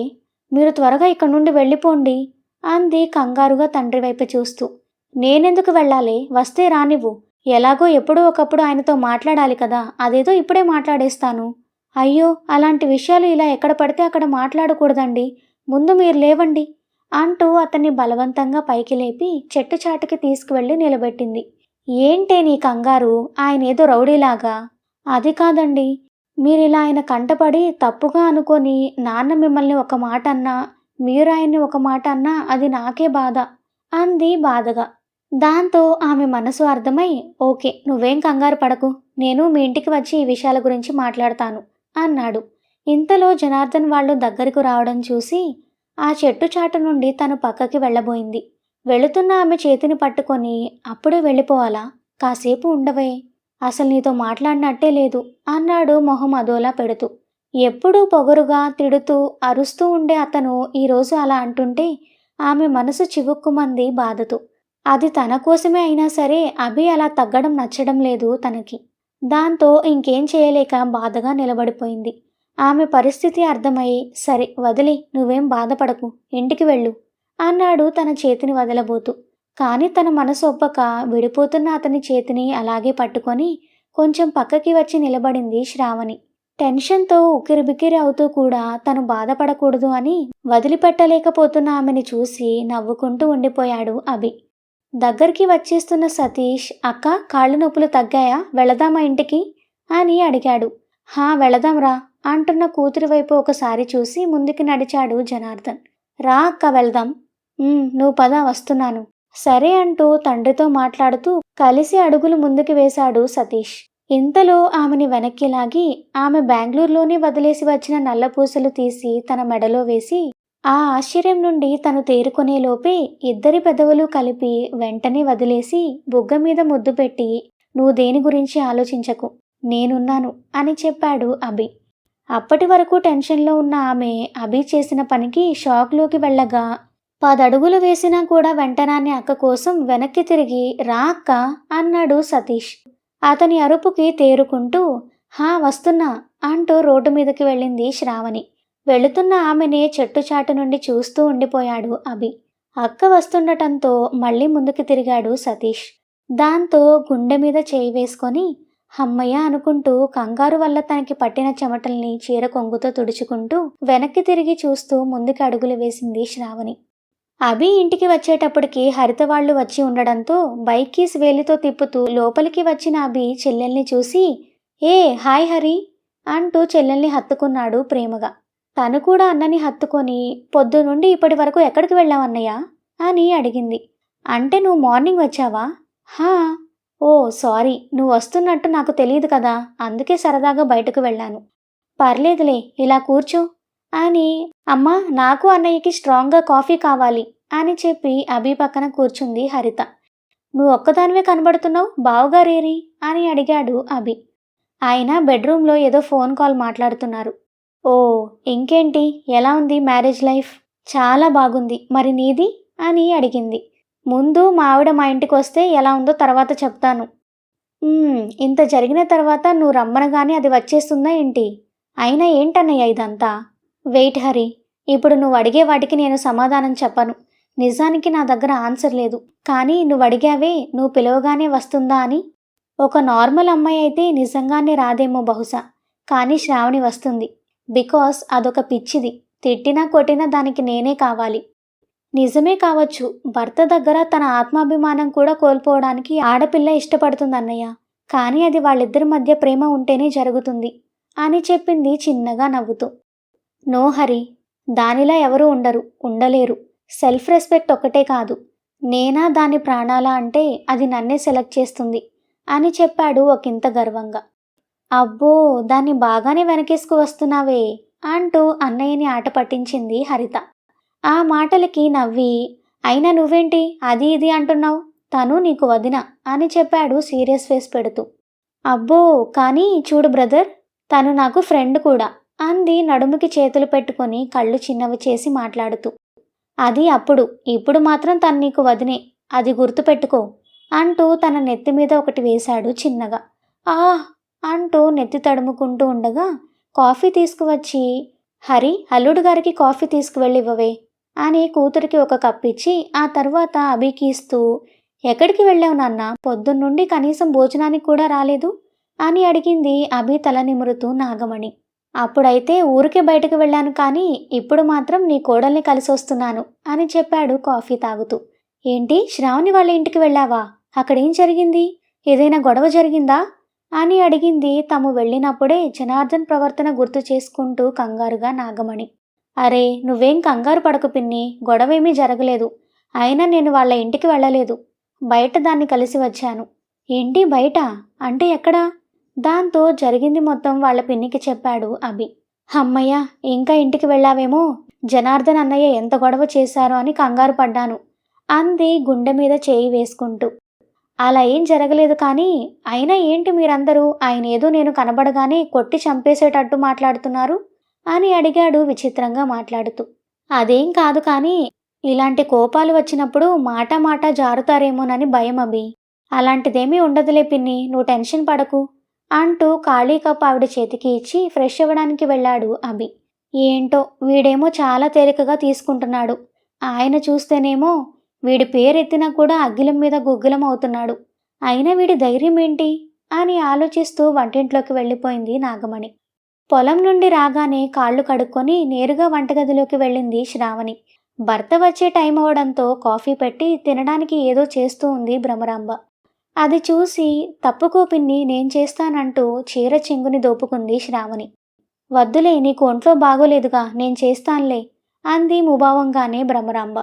మీరు త్వరగా ఇక్కడి నుండి వెళ్ళిపోండి అంది కంగారుగా తండ్రి వైపు చూస్తూ. నేనెందుకు వెళ్ళాలి? వస్తే రానివ్వు. ఎలాగో ఎప్పుడో ఒకప్పుడు ఆయనతో మాట్లాడాలి కదా, అదేదో ఇప్పుడే మాట్లాడేస్తాను. అయ్యో, అలాంటి విషయాలు ఇలా ఎక్కడ పడితే అక్కడ మాట్లాడకూడదండి. ముందు మీరు లేవండి అంటూ అతన్ని బలవంతంగా పైకి లేపి చెట్టు చాటుకి తీసుకువెళ్ళి నిలబెట్టింది. ఏంటే నీ కంగారు? ఆయనేదో రౌడీలాగా. అది కాదండి, మీరిలా ఆయన కంటపడి తప్పుగా అనుకొని నాన్న మిమ్మల్ని ఒక మాట అన్నా, మీరు ఆయన్ని ఒక మాట అన్నా అది నాకే బాధ అంది బాధగా. దాంతో ఆమె మనసు అర్థమై, ఓకే, నువ్వేం కంగారు పడకు, నేను మీ ఇంటికి వచ్చి ఈ విషయాల గురించి మాట్లాడతాను అన్నాడు. ఇంతలో జనార్దన్ వాళ్ళు దగ్గరకు రావడం చూసి ఆ చెట్టు చాటు నుండి తను పక్కకి వెళ్ళబోయింది. వెళుతున్న ఆమె చేతిని పట్టుకొని, అప్పుడే వెళ్ళిపోవాలా? కాసేపు ఉండవే, అసలు నీతో మాట్లాడినట్టే లేదు అన్నాడు మొహం అదోలా పెడుతూ. ఎప్పుడూ పొగరుగా తిడుతూ అరుస్తూ ఉండే అతను ఈరోజు అలా అంటుంటే ఆమె మనసు చివుక్కుమంది బాధతో. అది తన కోసమే అయినా సరే అభి అలా తగ్గడం నచ్చడం లేదు తనకి. దాంతో ఇంకేం చేయలేక బాధగా నిలబడిపోయింది. ఆమె పరిస్థితి అర్థమై, సరే వదిలి, నువ్వేం బాధపడకు, ఇంటికి వెళ్ళు అన్నాడు తన చేతిని వదలబోతూ. కానీ తన మనసు ఒప్పక విడిపోతున్న అతని చేతిని అలాగే పట్టుకొని కొంచెం పక్కకి వచ్చి నిలబడింది శ్రావణి. టెన్షన్తో ఉక్కిరిబిక్కిరి అవుతూ కూడా తను బాధపడకూడదు అని వదిలిపెట్టలేకపోతున్న ఆమెని చూసి నవ్వుకుంటూ ఉండిపోయాడు అభి. దగ్గరికి వచ్చేస్తున్న సతీష్, అక్క, కాళ్ళు నొప్పులు తగ్గాయా? వెళదామా ఇంటికి అని అడిగాడు. హా, వెళదాంరా అంటున్న కూతురి వైపు ఒకసారి చూసి ముందుకి నడిచాడు జనార్దన్. రా అక్క, వెళ్దాం. నువ్వు పద, వస్తున్నాను. సరే అంటూ తండ్రితో మాట్లాడుతూ కలిసి అడుగులు ముందుకు వేశాడు సతీష్. ఇంతలో ఆమెని వెనక్కి లాగి ఆమె బెంగళూరులోనే వదిలేసి వచ్చిన నల్లపూసలు తీసి తన మెడలో వేసి, ఆ ఆశ్చర్యం నుండి తను తేరుకునేలోపే ఇద్దరి పెదవులు కలిపి వెంటనే వదిలేసి బుగ్గ మీద ముద్దు పెట్టి, నువ్వు దేని గురించి ఆలోచించకు, నేనున్నాను అని చెప్పాడు అభి. అప్పటి వరకు టెన్షన్లో ఉన్న ఆమె అభి చేసిన పనికి షాక్లోకి వెళ్ళగా 10 అడుగులు వేసినా కూడా వెంటరాని అక్క కోసం వెనక్కి తిరిగి, రా అక్క అన్నాడు సతీష్. అతని అరుపుకి తేరుకుంటూ, హా, వస్తున్నా అంటూ రోడ్డు మీదకి వెళ్ళింది శ్రావణి. వెళుతున్న ఆమెనే చెట్టుచాటు నుండి చూస్తూ ఉండిపోయాడు అభి. అక్క వస్తుండటంతో మళ్ళీ ముందుకు తిరిగాడు సతీష్. దాంతో గుండె మీద చేయి వేసుకొని హమ్మయ్య అనుకుంటూ కంగారు వల్ల తనకి పట్టిన చెమటల్ని చీర కొంగుతో తుడుచుకుంటూ వెనక్కి తిరిగి చూస్తూ ముందుకు అడుగులు వేసింది శ్రావణి. అభి ఇంటికి వచ్చేటప్పటికి హరిత వాళ్ళు వచ్చి ఉండడంతో బైక్ కీస్ వేలితో తిప్పుతూ లోపలికి వచ్చిన అభి చెల్లెల్ని చూసి, ఏ హాయ్ హరి అంటూ చెల్లెల్ని హత్తుకున్నాడు ప్రేమగా. తను కూడా అన్నని హత్తుకొని, పొద్దునుండి ఇప్పటి వరకు ఎక్కడికి వెళ్ళావన్నయ్యా అని అడిగింది. అంటే నువ్వు మార్నింగ్ వచ్చావా? హా. ఓ సారీ, నువ్వు వస్తున్నట్టు నాకు తెలియదు కదా, అందుకే సరదాగా బయటకు వెళ్ళాను. పర్లేదులే, ఇలా కూర్చో అని, అమ్మా, నాకు అన్నయ్యకి స్ట్రాంగ్గా కాఫీ కావాలి అని చెప్పి అభి పక్కన కూర్చుంది హరిత. నువ్వు ఒక్కదానివే కనబడుతున్నావు, బావగారేరి అని అడిగాడు అభి. ఆయన బెడ్రూమ్లో ఏదో ఫోన్ కాల్ మాట్లాడుతున్నారు. ఓ, ఇంకేంటి, ఎలా ఉంది మ్యారేజ్ లైఫ్? చాలా బాగుంది, మరి నీది అని అడిగింది. ముందు మా ఆవిడ మా ఇంటికి వస్తే ఎలా ఉందో తర్వాత చెప్తాను. ఇంత జరిగిన తర్వాత నువ్వు రమ్మనగానే అది వచ్చేస్తుందా ఏంటి? అయినా ఏంటన్నయ్య ఇదంతా? వెయిట్ హరి, ఇప్పుడు నువ్వు అడిగే వాటికి నేను సమాధానం చెప్పను. నిజానికి నా దగ్గర ఆన్సర్ లేదు. కానీ నువ్వు అడిగావే, నువ్వు పిలవగానే వస్తుందా అని. ఒక నార్మల్ అమ్మాయి అయితే నిజంగానే రాదేమో బహుశా. కానీ శ్రావణి వస్తుంది. బికాస్ అదొక పిచ్చిది. తిట్టినా కొట్టినా దానికి నేనే కావాలి. నిజమే కావచ్చు, భర్త దగ్గర తన ఆత్మాభిమానం కూడా కోల్పోవడానికి ఆడపిల్ల ఇష్టపడుతుందన్నయ్య. కానీ అది వాళ్ళిద్దరి మధ్య ప్రేమ ఉంటేనే జరుగుతుంది అని చెప్పింది చిన్నగా నవ్వుతూ. నో హరి, దానిలా ఎవరూ ఉండలేరు. సెల్ఫ్ రెస్పెక్ట్ ఒక్కటే కాదు, నేనా దాని ప్రాణాలా అంటే అది నన్నే సెలెక్ట్ చేస్తుంది అని చెప్పాడు ఒకంత గర్వంగా. అబ్బో, దాన్ని బాగానే వెనకేసుకు వస్తున్నావే అంటూ అన్నయ్యని ఆట పట్టించింది హరిత. ఆ మాటలకి నవ్వి, అయినా నువ్వేంటి అది ఇది అంటున్నావు, తను నీకు వదిన అని చెప్పాడు సీరియస్ ఫేస్ పెడుతూ. అబ్బో, కానీ చూడు బ్రదర్, తను నాకు ఫ్రెండ్ కూడా అంది నడుముకి చేతులు పెట్టుకొని కళ్ళు చిన్నవి చేసి మాట్లాడుతూ. అది అప్పుడు, ఇప్పుడు మాత్రం తను నీకు వదినే, అది గుర్తుపెట్టుకో అంటూ తన నెత్తి మీద ఒకటి వేశాడు చిన్నగా. ఆహ్ అంటూ నెత్తి తడుముకుంటూ ఉండగా కాఫీ తీసుకువచ్చి, హరి అల్లుడు గారికి కాఫీ తీసుకువెళ్ళివ్వవే అని కూతురికి ఒక కప్ ఇచ్చి ఆ తర్వాత అభికి ఇస్తూ, ఎక్కడికి వెళ్ళావు నాన్న, పొద్దున్నుండి కనీసం భోజనానికి కూడా రాలేదు అని అడిగింది అభి తల నిమురుతూ నాగమణి. అప్పుడైతే ఊరికే బయటకు వెళ్ళాను, కానీ ఇప్పుడు మాత్రం నీ కోడల్ని కలిసి వస్తున్నాను అని చెప్పాడు కాఫీ తాగుతూ. ఏంటి, శ్రావణి వాళ్ళ ఇంటికి వెళ్ళావా? అక్కడేం జరిగింది? ఏదైనా గొడవ జరిగిందా అని అడిగింది తాము వెళ్ళినప్పుడే జనార్దన్ ప్రవర్తన గుర్తు చేసుకుంటూ కంగారుగా నాగమణి. అరే, నువ్వేం కంగారు పడకు పిన్ని, గొడవేమీ జరగలేదు. అయినా నేను వాళ్ళ ఇంటికి వెళ్ళలేదు, బయట దాన్ని కలిసి వచ్చాను. ఏంటి బయట అంటే ఎక్కడా? దాంతో జరిగింది మొత్తం వాళ్ళ పిన్నికి చెప్పాడు అభి. అమ్మయ్య, ఇంకా ఇంటికి వెళ్ళావేమో, జనార్దన్ అన్నయ్య ఎంత గొడవ చేశారో అని కంగారు పడ్డాను అంది గుండె మీద చేయి వేసుకుంటూ. అలా ఏం జరగలేదు, కానీ అయినా ఏంటి మీరందరూ ఆయన ఏదో నేను కనబడగానే కొట్టి చంపేసేటట్టు మాట్లాడుతున్నారు అని అడిగాడు విచిత్రంగా మాట్లాడుతూ. అదేం కాదు, కానీ ఇలాంటి కోపాలు వచ్చినప్పుడు మాట జారుతారేమోనని భయం అభి. అలాంటిదేమీ ఉండదులే పిన్ని, నువ్వు టెన్షన్ పడకు అంటూ ఖాళీ కప్ ఆవిడ చేతికి ఇచ్చి ఫ్రెష్ అవ్వడానికి వెళ్ళాడు అభి. ఏంటో వీడేమో చాలా తేలికగా తీసుకుంటున్నాడు. ఆయన చూస్తేనేమో వీడి పేరెత్తినా కూడా అగ్గిలం మీద గుగ్గిలం అవుతున్నాడు. అయినా వీడి ధైర్యం ఏంటి అని ఆలోచిస్తూ వంటింట్లోకి వెళ్ళిపోయింది నాగమణి. పొలం నుండి రాగానే కాళ్ళు కడుక్కొని నేరుగా వంటగదిలోకి వెళ్ళింది శ్రావణి. భర్త వచ్చే టైం అవడంతో కాఫీ పెట్టి తినడానికి ఏదో చేస్తూ ఉంది భ్రమరాంబ. అది చూసి, తప్పుకో పిన్ని, నేను చేస్తానంటూ చీర చెంగుని దోపుకుంది శ్రావణి. వద్దులే, నీకు ఒంట్లో బాగోలేదుగా, నేను చేస్తానులే అంది ముభావంగానే భ్రమరాంబ.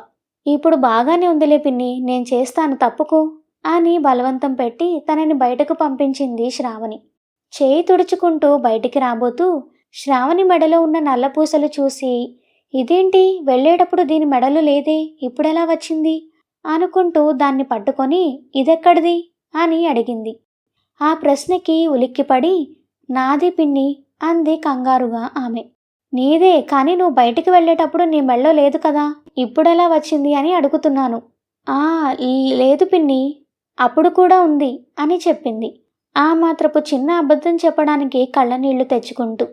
ఇప్పుడు బాగానే ఉందిలే పిన్ని, నేను చేస్తాను, తప్పుకో అని బలవంతం పెట్టి తనని బయటకు పంపించింది శ్రావణి. చేయి తుడుచుకుంటూ బయటికి రాబోతూ శ్రావణి మెడలో ఉన్న నల్లపూసలు చూసి, ఇదేంటి, వెళ్ళేటప్పుడు దీని మెడలు లేదే, ఇప్పుడెలా వచ్చింది అనుకుంటూ దాన్ని పట్టుకొని, ఇదెక్కడిది అని అడిగింది. ఆ ప్రశ్నకి ఉలిక్కిపడి, నాది పిన్ని అంది కంగారుగా ఆమె. నీదే, కానీ నువ్వు బయటికి వెళ్ళేటప్పుడు నీ మెళ్ళో లేదు కదా, ఇప్పుడెలా వచ్చింది అని అడుగుతున్నాను. ఆ లేదు పిన్ని, అప్పుడు కూడా ఉంది అని చెప్పింది ఆ మాత్రపు చిన్న అబద్ధం చెప్పడానికి కళ్ళనీళ్లు తెచ్చుకుంటూ.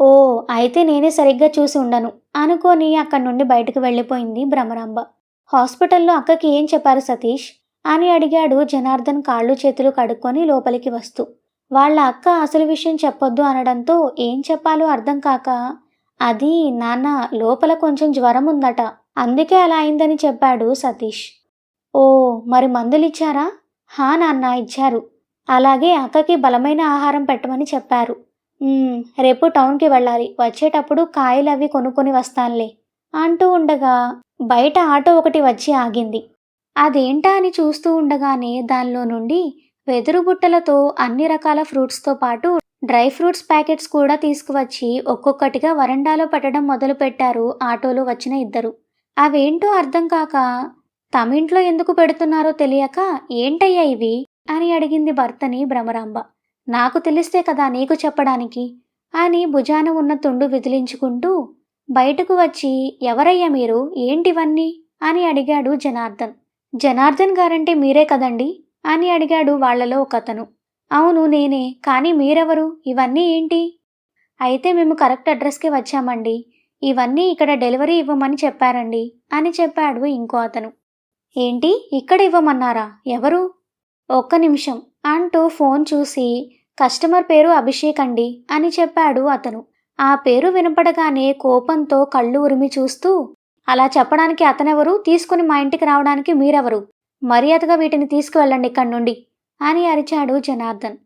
ఓ, అయితే నేనే సరిగ్గా చూసి ఉండను అనుకొని అక్కడి నుండి బయటకు వెళ్ళిపోయింది భ్రమరాంబ. హాస్పిటల్లో అక్కకి ఏం చెప్పారు సతీష్ అని అడిగాడు జనార్దన్ కాళ్ళు చేతులు కడుక్కొని లోపలికి వస్తూ. వాళ్ళ అక్క అసలు విషయం చెప్పొద్దు అనడంతో ఏం చెప్పాలో అర్థం కాక, అది నాన్న, లోపల కొంచెం జ్వరం ఉందట, అందుకే అలా అయిందని చెప్పాడు సతీష్. ఓ, మరి మందులిచ్చారా? హా నాన్న, ఇచ్చారు. అలాగే అక్కకి బలమైన ఆహారం పెట్టమని చెప్పారు. రేపు టౌన్కి వెళ్ళాలి, వచ్చేటప్పుడు కాయలు అవి కొనుక్కొని వస్తానులే అంటూ ఉండగా బయట ఆటో ఒకటి వచ్చి ఆగింది. అదేంటా అని చూస్తూ ఉండగానే దానిలో నుండి వెదురు బుట్టలతో అన్ని రకాల ఫ్రూట్స్తో పాటు డ్రై ఫ్రూట్స్ ప్యాకెట్స్ కూడా తీసుకువచ్చి ఒక్కొక్కటిగా వరండాలో పెట్టడం మొదలుపెట్టారు ఆటోలో వచ్చిన ఇద్దరు. అవేంటో అర్థం కాక, తమింట్లో ఎందుకు పెడుతున్నారో తెలియక, ఏంటయ్యా ఇవి అని అడిగింది భర్తని భ్రమరాంబ. నాకు తెలిస్తే కదా నీకు చెప్పడానికి అని భుజాన ఉన్న తుండు విదిలించుకుంటూ బయటకు వచ్చి, ఎవరయ్యా మీరు, ఏంటివన్నీ అని అడిగాడు జనార్దన్. జనార్దన్ గారంటే మీరే కదండి అని అడిగాడు వాళ్లలో ఒకతను. అవును నేనే, కానీ మీరెవరు, ఇవన్నీ ఏంటి అయితే మేము కరెక్ట్ అడ్రస్‌కే వచ్చామండి. ఇవన్నీ ఇక్కడ డెలివరీ ఇవ్వమని చెప్పారండి అని చెప్పాడు ఇంకో అతను. ఏంటి? ఇక్కడ ఇవ్వమన్నారా? ఎవరు? ఒక్క నిమిషం అంటూ ఫోన్ చూసి కస్టమర్ పేరు అభిషేక్ అండి అని చెప్పాడు అతను. ఆ పేరు వినపడగానే కోపంతో కళ్ళు ఉరిమి చూస్తూ, అలా చెప్పడానికి అతనెవరు? తీసుకుని మా ఇంటికి రావడానికి మీరెవరు? మర్యాదగా వీటిని తీసుకువెళ్ళండి ఇక్కడి నుండి అని అరిచాడు జనార్దన్.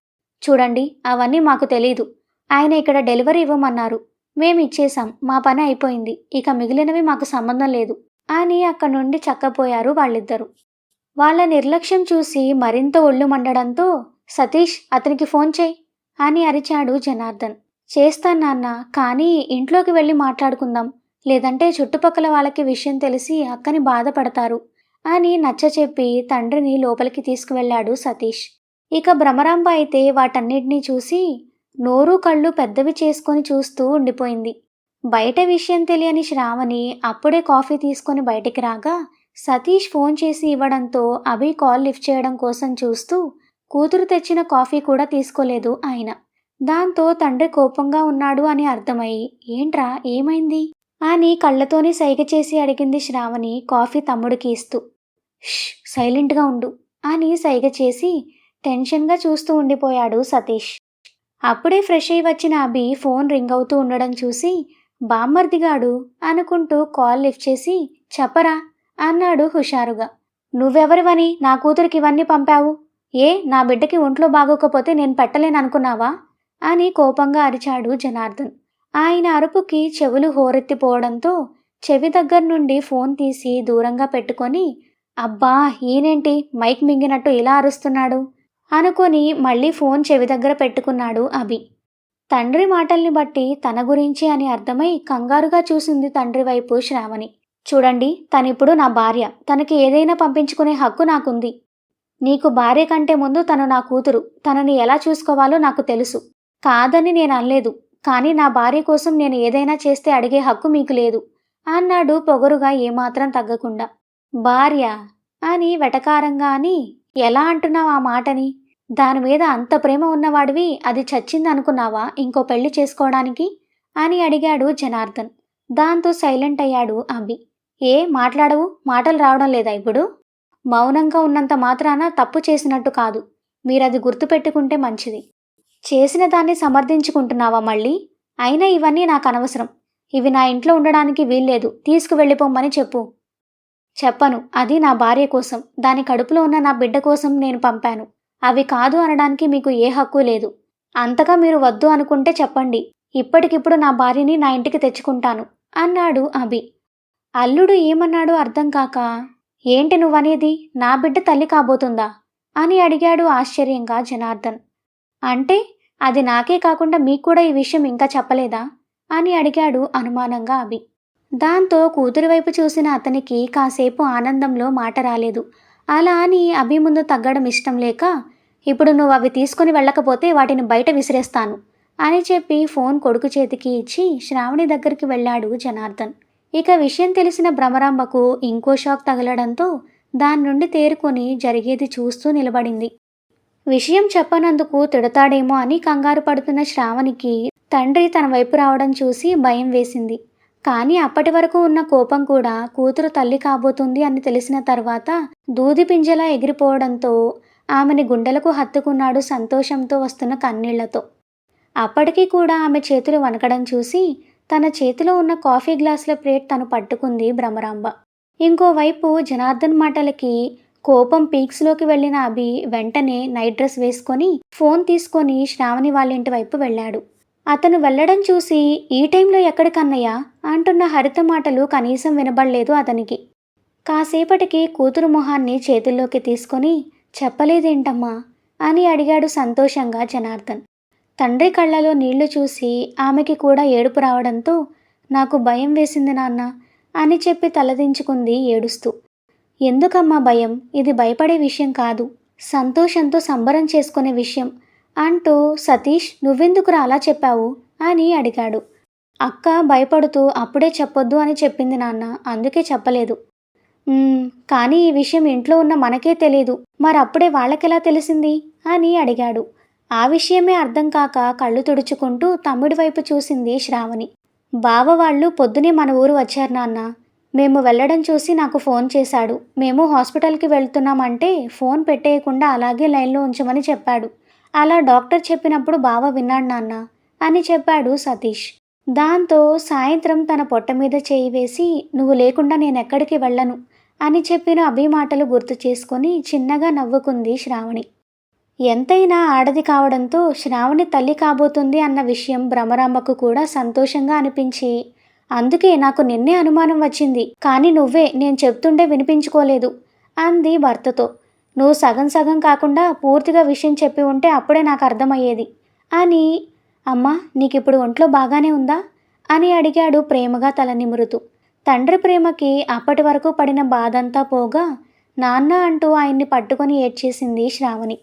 చూడండి, అవన్నీ మాకు తెలీదు. ఆయన ఇక్కడ డెలివరీ ఇవ్వమన్నారు. మేము ఇచ్చేశాం. మా పని అయిపోయింది. ఇక మిగిలినవి మాకు సంబంధం లేదు అని అక్కడి నుండి చక్కపోయారు వాళ్ళిద్దరూ. వాళ్ళ నిర్లక్ష్యం చూసి మరింత ఒళ్ళు మండడంతో, సతీష్, అతనికి ఫోన్ చేయి అని అరిచాడు జనార్దన్. చేస్తాను నాన్న, కానీ ఇంట్లోకి వెళ్ళి మాట్లాడుకుందాం. లేదంటే చుట్టుపక్కల వాళ్ళకి విషయం తెలిసి అక్కని బాధపడతారు అని నచ్చచెప్పి తండ్రిని లోపలికి తీసుకువెళ్ళాడు సతీష్. ఇక భ్రమరాంబ అయితే వాటన్నిటినీ చూసి నోరు కళ్ళు పెద్దవి చేసుకొని చూస్తూ ఉండిపోయింది. బయట విషయం తెలియని శ్రావణి అప్పుడే కాఫీ తీసుకొని బయటికి రాగా సతీష్ ఫోన్ చేసి ఇవ్వడంతో అభి కాల్ లిఫ్ట్ చేయడం కోసం చూస్తూ కూతురు తెచ్చిన కాఫీ కూడా తీసుకోలేదు ఆయన. దాంతో తండ్రి కోపంగా ఉన్నాడు అని అర్థమై, ఏంట్రా ఏమైంది అని కళ్ళతోనే సైగ చేసి అడిగింది శ్రావణి కాఫీ తమ్ముడికి ఇస్తూ. ష్, సైలెంట్గా ఉండు అని సైగ చేసి టెన్షన్గా చూస్తూ ఉండిపోయాడు సతీష్. అప్పుడే ఫ్రెష్ అయి వచ్చిన అభి ఫోన్ రింగ్ అవుతూ ఉండడం చూసి బామ్మర్దిగాడు అనుకుంటూ కాల్ లిఫ్ట్ చేసి చెప్పరా అన్నాడు హుషారుగా. నువ్వెవరివని నా కూతురికి ఇవన్నీ పంపావు? ఏ, నా బిడ్డకి ఒంట్లో బాగోకపోతే నేను పెట్టలేననుకున్నావా అని కోపంగా అరిచాడు జనార్దన్. ఆయన అరుపుకి చెవులు హోరెత్తిపోవడంతో చెవి దగ్గర నుండి ఫోన్ తీసి దూరంగా పెట్టుకొని, అబ్బా ఈయనేంటి మైక్ మింగినట్టు ఇలా అరుస్తున్నాడు అనుకొని మళ్ళీ ఫోన్ చెవి దగ్గర పెట్టుకున్నాడు అభి. తండ్రి మాటల్ని బట్టి తన గురించి అని అర్థమై కంగారుగా చూసింది తండ్రి వైపు శ్రావణి. చూడండి, తనిప్పుడు నా భార్య. తనకి ఏదైనా పంపించుకునే హక్కు నాకుంది. నీకు భార్య కంటే ముందు తను నా కూతురు. తనని ఎలా చూసుకోవాలో నాకు తెలుసు. కాదని నేను అనలేదు. కానీ నా భార్య కోసం నేను ఏదైనా చేస్తే అడిగే హక్కు మీకు లేదు అన్నాడు పొగరుగా ఏమాత్రం తగ్గకుండా. భార్య అని వెటకారంగా అని ఎలా అంటున్నావు ఆ మాటని? దాని మీద అంత ప్రేమ ఉన్నవాడివి అది చచ్చిందనుకున్నావా ఇంకో పెళ్లి చేసుకోవడానికి అని అడిగాడు జనార్దన్. దాంతో సైలెంట్ అయ్యాడు అభి. ఏ మాట్లాడవు? మాటలు రావడం లేదా ఇప్పుడు? మౌనంగా ఉన్నంత మాత్రాన తప్పు చేసినట్టు కాదు. మీరది గుర్తుపెట్టుకుంటే మంచిది. చేసిన దాన్ని సమర్థించుకుంటున్నావా మళ్ళీ? అయినా ఇవన్నీ నాకు అనవసరం. ఇవి నా ఇంట్లో ఉండడానికి వీల్లేదు. తీసుకువెళ్ళిపోమ్మని చెప్పు. చెప్పను. అది నా భార్య కోసం, దాని కడుపులో ఉన్న నా బిడ్డ కోసం నేను పంపాను. అవి కాదు అనడానికి మీకు ఏ హక్కు లేదు. అంతగా మీరు వద్దు అనుకుంటే చెప్పండి. ఇప్పటికిప్పుడు నా భార్యని నా ఇంటికి తెచ్చుకుంటాను అన్నాడు అభి. అల్లుడు ఏమన్నాడో అర్థం కాక, ఏంటి నువ్వనేది? నా బిడ్డ తల్లి కాబోతుందా అని అడిగాడు ఆశ్చర్యంగా జనార్దన్. అంటే అది నాకే కాకుండా మీకు కూడా ఈ విషయం ఇంకా చెప్పలేదా అని అడిగాడు అనుమానంగా అభి. దాంతో కూతురి వైపు చూసిన అతనికి కాసేపు ఆనందంలో మాట రాలేదు. అలా అని అభి ముందు తగ్గడం ఇష్టం లేక, ఇప్పుడు నువ్వు అవి తీసుకుని వెళ్ళకపోతే వాటిని బయట విసిరేస్తాను అని చెప్పి ఫోన్ కొడుకు చేతికి ఇచ్చి శ్రావణి దగ్గరికి వెళ్ళాడు జనార్దన్. ఇక విషయం తెలిసిన భ్రమరాంబకు ఇంకో షాక్ తగలడంతో దాని నుండి తేరుకొని జరిగేది చూస్తూ నిలబడింది. విషయం చెప్పనందుకు తిడతాడేమో అని కంగారు పడుతున్న శ్రావణికి తండ్రి తన వైపు రావడం చూసి భయం వేసింది. కానీ అప్పటి వరకు ఉన్న కోపం కూడా కూతురు తల్లి కాబోతుంది అని తెలిసిన తర్వాత దూది పింజలా ఎగిరిపోవడంతో ఆమెని గుండెలకు హత్తుకున్నాడు సంతోషంతో వస్తున్న కన్నీళ్లతో. అప్పటికీ కూడా ఆమె చేతులు వణకడం చూసి తన చేతిలో ఉన్న కాఫీ గ్లాసుల ప్లేట్ తను పట్టుకుంది భ్రమరాంబ. ఇంకోవైపు జనార్దన్ మాటలకి కోపం పీక్స్లోకి వెళ్ళిన అభి వెంటనే నైట్ డ్రెస్ వేసుకొని ఫోన్ తీసుకొని శ్రావణి వాళ్ళింటి వైపు వెళ్ళాడు. అతను వెళ్ళడం చూసి ఈ టైంలో ఎక్కడికన్నయ్యా అంటున్న హరిత మాటలు కనీసం వినబడలేదు అతనికి. కాసేపటికి కూతురు మొహాన్ని చేతుల్లోకి తీసుకొని చెప్పలేదేంటమ్మా అని అడిగాడు సంతోషంగా జనార్దన్. తండ్రి కళ్ళలో నీళ్లు చూసి ఆమెకి కూడా ఏడుపు రావడంతో నాకు భయం వేసింది నాన్న అని చెప్పి తలదించుకుంది ఏడుస్తూ. ఎందుకమ్మా భయం? ఇది భయపడే విషయం కాదు, సంతోషంతో సంబరం చేసుకునే విషయం అంటూ సతీష్ నువ్వెందుకురా అలా చెప్పావు అని అడిగాడు. అక్క భయపడుతూ అప్పుడే చెప్పొద్దు అని చెప్పింది నాన్న, అందుకే చెప్పలేదు. కానీ ఈ విషయం ఇంట్లో ఉన్న మనకే తెలీదు, మరప్పుడే వాళ్ళకెలా తెలిసింది అని అడిగాడు. ఆ విషయమే అర్థం కాక కళ్ళు తుడుచుకుంటూ తమ్ముడి వైపు చూసింది శ్రావణి. బావ వాళ్ళు పొద్దునే మన ఊరు వచ్చారు నాన్న. మేము వెళ్ళడం చూసి నాకు ఫోన్ చేశాడు. మేము హాస్పిటల్కి వెళ్తున్నామంటే ఫోన్ పెట్టేయకుండా అలాగే లైన్లో ఉంచమని చెప్పాడు. అలా డాక్టర్ చెప్పినప్పుడు బావ విన్నాడు నాన్న అని చెప్పాడు సతీష్. దాంతో సాయంత్రం తన పొట్ట మీద చేయి వేసి నువ్వు లేకుండా నేనెక్కడికి వెళ్ళను అని చెప్పిన అభి మాటలు గుర్తు చేసుకొని చిన్నగా నవ్వుకుంది శ్రావణి. ఎంతైనా ఆడది కావడంతో శ్రావణి తల్లి కాబోతుంది అన్న విషయం భ్రమరాంబకు కూడా సంతోషంగా అనిపించి, అందుకే నాకు నిన్నే అనుమానం వచ్చింది, కానీ నువ్వే నేను చెప్తుండే వినిపించుకోలేదు అంది భర్తతో. నువ్వు సగం సగం కాకుండా పూర్తిగా విషయం చెప్పి ఉంటే అప్పుడే నాకు అర్థమయ్యేది అని. అమ్మా నీకిప్పుడు ఒంట్లో బాగానే ఉందా అని అడిగాడు ప్రేమగా తల నిమురుతూ. తండ్రి ప్రేమకి అప్పటి వరకు పడిన బాధంతా పోగా నాన్న అంటూ ఆయన్ని పట్టుకొని ఏడ్చేసింది శ్రావణి.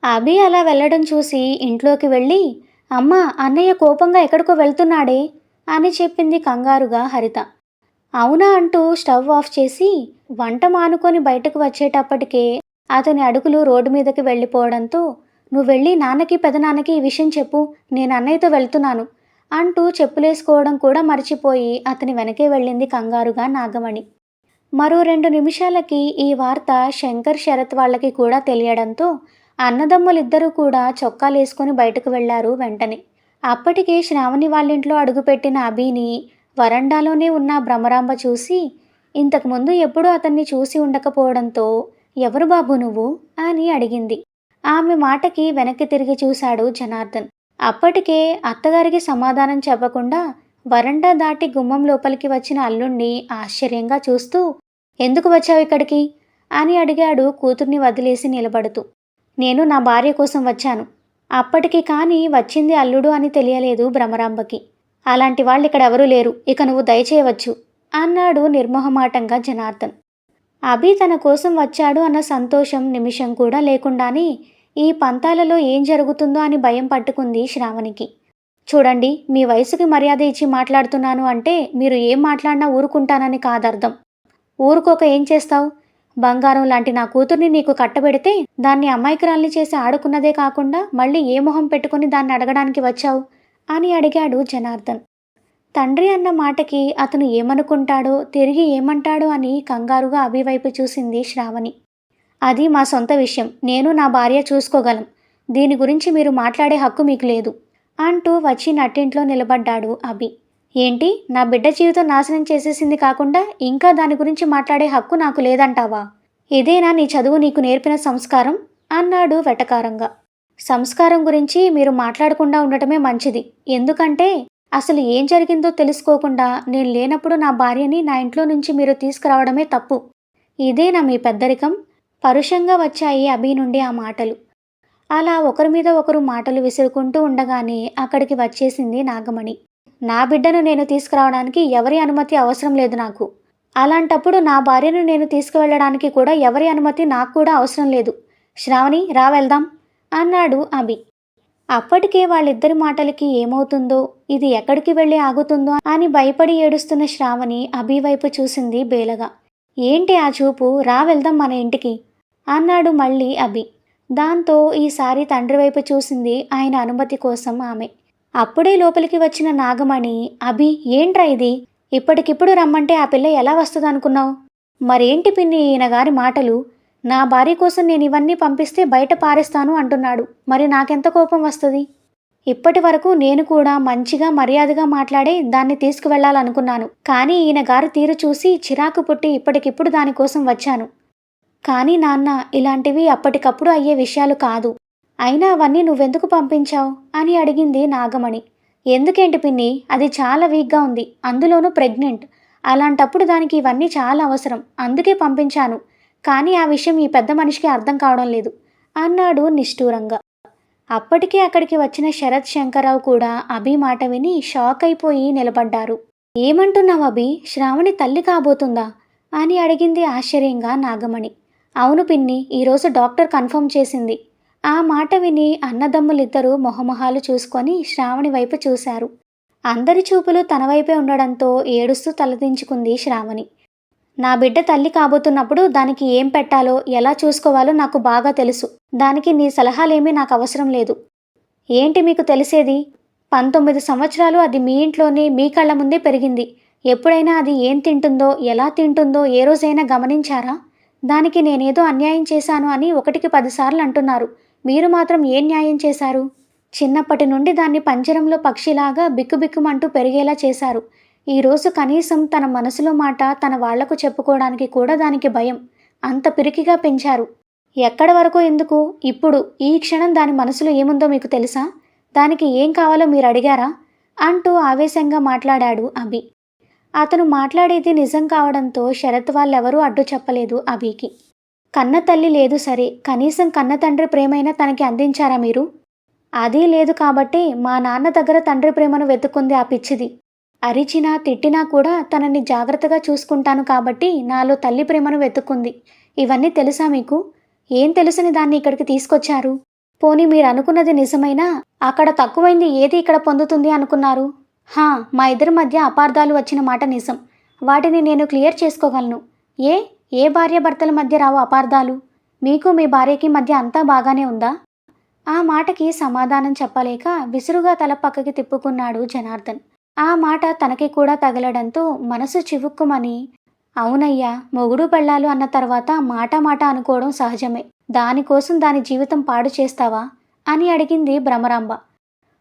అభి అలా వెళ్ళడం చూసి ఇంట్లోకి వెళ్ళి అమ్మా అన్నయ్య కోపంగా ఎక్కడికో వెళ్తున్నాడే అని చెప్పింది కంగారుగా హరిత. అవునా అంటూ స్టవ్ ఆఫ్ చేసి వంట మానుకొని బయటకు వచ్చేటప్పటికే అతని అడుగులు రోడ్డు మీదకి వెళ్ళిపోవడంతో నువ్వు వెళ్ళి నాన్నకి పెదనాన్నకి ఈ విషయం చెప్పు, నేను అన్నయ్యతో వెళ్తున్నాను అంటూ చెప్పులేసుకోవడం కూడా మర్చిపోయి అతని వెనకే వెళ్ళింది కంగారుగా నాగమణి. మరో 2 నిమిషాలకి ఈ వార్త శంకర్ శరత్ వాళ్ళకి కూడా తెలియడంతో అన్నదమ్ములిద్దరూ కూడా చొక్కాలేసుకొని బయటకు వెళ్లారు వెంటనే. అప్పటికే శ్రావణి వాళ్ళింట్లో అడుగుపెట్టిన అభిని వరండాలోనే ఉన్న భ్రమరాంబ చూసి ఇంతకుముందు ఎప్పుడూ అతన్ని చూసి ఉండకపోవడంతో ఎవరు బాబు నువ్వు అని అడిగింది. ఆమె మాటకి వెనక్కి తిరిగి చూశాడు జనార్దన్. అప్పటికే అత్తగారికి సమాధానం చెప్పకుండా వరండా దాటి గుమ్మం లోపలికి వచ్చిన అల్లుణ్ణి ఆశ్చర్యంగా చూస్తూ ఎందుకు వచ్చావు ఇక్కడికి అని అడిగాడు కూతుర్ని వదిలేసి నిలబడుతూ. నేను నా భార్య కోసం వచ్చాను. అప్పటికి కానీ వచ్చింది అల్లుడు అని తెలియలేదు భ్రమరాంబకి. అలాంటి వాళ్ళు ఇక్కడెవరూ లేరు, ఇక నువ్వు దయచేయవచ్చు అన్నాడు నిర్మోహమాటంగా జనార్దన్. అభి తన కోసం వచ్చాడు అన్న సంతోషం నిమిషం కూడా లేకుండానే ఈ పంతాలలో ఏం జరుగుతుందో అని భయం పట్టుకుంది శ్రావణికి. చూడండి, మీ వయసుకి మర్యాద ఇచ్చి మాట్లాడుతున్నాను అంటే మీరు ఏం మాట్లాడినా ఊరుకుంటానని కాదర్థం. ఊరుకోక ఏం చేస్తావు? బంగారం లాంటి నా కూతుర్ని నీకు కట్టబెడితే దాన్ని అమాయకురాల్ని చేసి ఆడుకున్నదే కాకుండా మళ్ళీ ఏ మొహం పెట్టుకుని దాన్ని అడగడానికి వచ్చావు అని అడిగాడు జనార్దన్. తండ్రి అన్న మాటకి అతను ఏమనుకుంటాడో తిరిగి ఏమంటాడో అని కంగారుగా అభి వైపు చూసింది శ్రావణి. అది మా సొంత విషయం, నేను నా భార్య చూసుకోగలం, దీని గురించి మీరు మాట్లాడే హక్కు మీకు లేదు అంటూ వచ్చి నట్టింట్లో నిలబడ్డాడు అభి. ఏంటి, నా బిడ్డ జీవితం నాశనం చేసేసింది కాకుండా ఇంకా దాని గురించి మాట్లాడే హక్కు నాకు లేదంటావా? ఇదేనా నీ చదువు నీకు నేర్పిన సంస్కారం అన్నాడు వెటకారంగా. సంస్కారం గురించి మీరు మాట్లాడకుండా ఉండటమే మంచిది. ఎందుకంటే అసలు ఏం జరిగిందో తెలుసుకోకుండా నేను లేనప్పుడు నా భార్యని నా ఇంట్లో నుంచి మీరు తీసుకురావడమే తప్పు. ఇదేనా మీ పెద్దరికం? పరుషంగా వచ్చాయి అభి నుండి ఆ మాటలు. అలా ఒకరి మీద ఒకరు మాటలు విసురుకుంటూ ఉండగానే అక్కడికి వచ్చేసింది నాగమణి. నా బిడ్డను నేను తీసుకురావడానికి ఎవరి అనుమతి అవసరం లేదు నాకు. అలాంటప్పుడు నా భార్యను నేను తీసుకువెళ్ళడానికి కూడా ఎవరి అనుమతి నాకు కూడా అవసరం లేదు. శ్రావణి రా వెళ్దాం అన్నాడు అభి. అప్పటికే వాళ్ళిద్దరి మాటలకి ఏమవుతుందో, ఇది ఎక్కడికి వెళ్ళి ఆగుతుందో అని భయపడి ఏడుస్తున్న శ్రావణి అభి వైపు చూసింది బేలగా. ఏంటి ఆ చూపు, రా వెళ్దాం మన ఇంటికి అన్నాడు మళ్ళీ అభి. దాంతో ఈసారి తండ్రి వైపు చూసింది ఆయన అనుమతి కోసం ఆమె. అప్పుడే లోపలికి వచ్చిన నాగమణి, అభి ఏంట్రా ఇది, ఇప్పటికిప్పుడు రమ్మంటే ఆ పిల్ల ఎలా వస్తుందనుకున్నావు? మరేంటి పిన్ని ఈయన గారి మాటలు, నా భార్య కోసం నేను ఇవన్నీ పంపిస్తే బయట పారేస్తాను అంటున్నాడు, మరి నాకెంత కోపం వస్తుంది? ఇప్పటి వరకు నేను కూడా మంచిగా మర్యాదగా మాట్లాడే దాన్ని తీసుకువెళ్లాలనుకున్నాను, కానీ ఈయన గారి తీరు చూసి చిరాకు పుట్టి ఇప్పటికిప్పుడు దానికోసం వచ్చాను. కానీ నాన్న, ఇలాంటివి అప్పటికప్పుడు అయ్యే విషయాలు కాదు. అయినా అవన్నీ నువ్వెందుకు పంపించావు అని అడిగింది నాగమణి. ఎందుకేంటి పిన్ని, అది చాలా వీక్గా ఉంది, అందులోనూ ప్రెగ్నెంట్. అలాంటప్పుడు దానికి ఇవన్నీ చాలా అవసరం, అందుకే పంపించాను. కానీ ఆ విషయం ఈ పెద్ద మనిషికి అర్థం కావడం లేదు అన్నాడు నిష్ఠూరంగా. అప్పటికే అక్కడికి వచ్చిన శరత్ శంకర్రావు కూడా అభి మాట విని షాక్ అయిపోయి నిలబడ్డారు. ఏమంటున్నావు అభి, శ్రావణి తల్లి కాబోతుందా అని అడిగింది ఆశ్చర్యంగా నాగమణి. అవును పిన్ని, ఈరోజు డాక్టర్ కన్ఫర్మ్ చేసింది. ఆ మాట విని అన్నదమ్ములిద్దరూ మొహమొహాలు చూసుకొని శ్రావణి వైపు చూశారు. అందరి చూపులు తన వైపే ఉండడంతో ఏడుస్తూ తలదించుకుంది శ్రావణి. నా బిడ్డ తల్లి కాబోతున్నప్పుడు దానికి ఏం పెట్టాలో ఎలా చూసుకోవాలో నాకు బాగా తెలుసు. దానికి నీ సలహాలేమీ నాకు అవసరం లేదు. ఏంటి మీకు తెలిసేది? 19 సంవత్సరాలు అది మీ ఇంట్లోనే మీ కళ్ళ ముందే పెరిగింది. ఎప్పుడైనా అది ఏం తింటుందో, ఎలా తింటుందో ఏ రోజైనా గమనించారా? దానికి నేనేదో అన్యాయం చేశాను అని 1కి 10 సార్లు అంటున్నారు. మీరు మాత్రం ఏం న్యాయం చేశారు? చిన్నప్పటి నుండి దాన్ని పంజరంలో పక్షిలాగా బిక్కుబిక్కుమంటూ పెరిగేలా చేశారు. ఈరోజు కనీసం తన మనసులో మాట తన వాళ్లకు చెప్పుకోవడానికి కూడా దానికి భయం. అంత పిరికిగా పెంచారు. ఎక్కడ వరకు ఎందుకు? ఇప్పుడు ఈ క్షణం దాని మనసులో ఏముందో మీకు తెలుసా? దానికి ఏం కావాలో మీరు అడిగారా? అంటూ ఆవేశంగా మాట్లాడాడు అభి. అతను మాట్లాడేది నిజం కావడంతో శరత్ వాళ్ళెవరూ అడ్డు చెప్పలేదు అభికి. కన్న తల్లి లేదు సరే, కనీసం కన్న తండ్రి ప్రేమైనా తనకి అందించారా మీరు? అదీ లేదు కాబట్టి మా నాన్న దగ్గర తండ్రి ప్రేమను వెతుక్కుంది ఆ పిచ్చిది. అరిచినా తిట్టినా కూడా తనని జాగ్రత్తగా చూసుకుంటాను కాబట్టి నాలో తల్లి ప్రేమను వెతుక్కుంది. ఇవన్నీ తెలుసా మీకు? ఏం తెలుసని దాన్ని ఇక్కడికి తీసుకొచ్చారు? పోనీ మీరు అనుకున్నది నిజమైనా అక్కడ తక్కువైంది ఏది ఇక్కడ పొందుతుంది అనుకున్నారు? మా ఇద్దరి మధ్య అపార్థాలు వచ్చిన మాట నిజం. వాటిని నేను క్లియర్ చేసుకోగలను. ఏ భార్యాభర్తల మధ్య రావు అపార్థాలు? మీకు మీ భార్యకి మధ్య అంతా బాగానే ఉందా? ఆ మాటకి సమాధానం చెప్పలేక విసురుగా తల పక్కకి తిప్పుకున్నాడు జనార్దన్. ఆ మాట తనకి కూడా తగలడంతో మనసు చివుక్కుమని, అవునయ్యా, మొగుడు పెళ్ళాలు అన్న తర్వాత మాట అనుకోవడం సహజమే. దానికోసం దాని జీవితం పాడు చేస్తావా అని అడిగింది భ్రమరాంబ.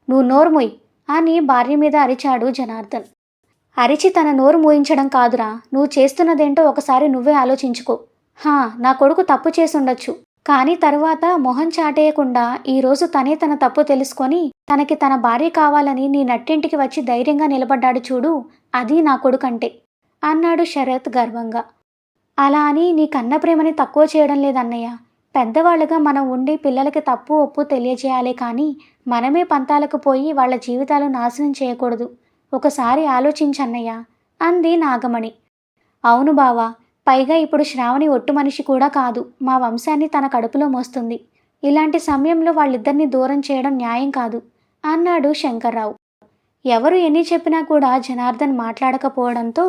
నువ్వు నోరుమొయ్ అని భార్య మీద అరిచాడు జనార్దన్. అరిచి తన నోరు మూయించడం కాదురా, నువ్వు చేస్తున్నదేంటో ఒకసారి నువ్వే ఆలోచించుకో. నా కొడుకు తప్పు చేసుండొచ్చు, కానీ తరువాత మొహం చాటేయకుండా ఈరోజు తనే తన తప్పు తెలుసుకొని తనకి తన భార్య కావాలని నీ నట్టింటికి వచ్చి ధైర్యంగా నిలబడ్డాడు చూడు, అది నా కొడుకంటే అన్నాడు శరత్ గర్వంగా. అలా అని నీ కన్న ప్రేమని తక్కువ చేయడం లేదన్నయ్య. పెద్దవాళ్ళుగా మనం ఉండి పిల్లలకి తప్పు ఒప్పు తెలియజేయాలే కానీ మనమే పంతాలకు పోయి వాళ్ళ జీవితాలు నాశనం చేయకూడదు. ఒకసారి ఆలోచించన్నయ్య అంది నాగమణి. అవును బావా, పైగా ఇప్పుడు శ్రావణి ఒట్టు మనిషి కూడా కాదు. మా వంశాన్ని తన కడుపులో మోస్తుంది. ఇలాంటి సమయంలో వాళ్ళిద్దరినీ దూరం చేయడం న్యాయం కాదు అన్నాడు శంకర్రావు. ఎవరు ఎన్ని చెప్పినా కూడా జనార్దన్ మాట్లాడకపోవడంతో,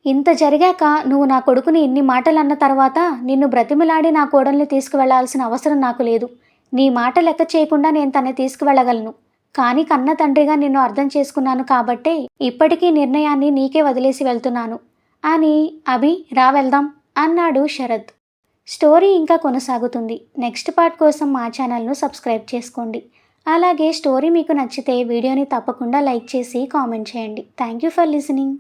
ఇంత జరిగాక నువ్వు నా కొడుకుని ఇన్ని మాటలన్న తర్వాత నిన్ను బ్రతిమిలాడి నా కోడల్ని తీసుకువెళ్లాల్సిన అవసరం నాకు లేదు. నీ మాట లెక్క చేయకుండా నేను తన్ని తీసుకువెళ్ళగలను. కానీ కన్న తండ్రిగా నిన్ను అర్థం చేసుకున్నాను కాబట్టే ఇప్పటికీ నిర్ణయాన్ని నీకే వదిలేసి వెళ్తున్నాను అని. అభి రా వెళ్దాం అన్నాడు శరత్. స్టోరీ ఇంకా కొనసాగుతుంది. నెక్స్ట్ పార్ట్ కోసం మా ఛానల్ను సబ్స్క్రైబ్ చేసుకోండి. అలాగే స్టోరీ మీకు నచ్చితే వీడియోని తప్పకుండా లైక్ చేసి కామెంట్ చేయండి. Thank you for listening.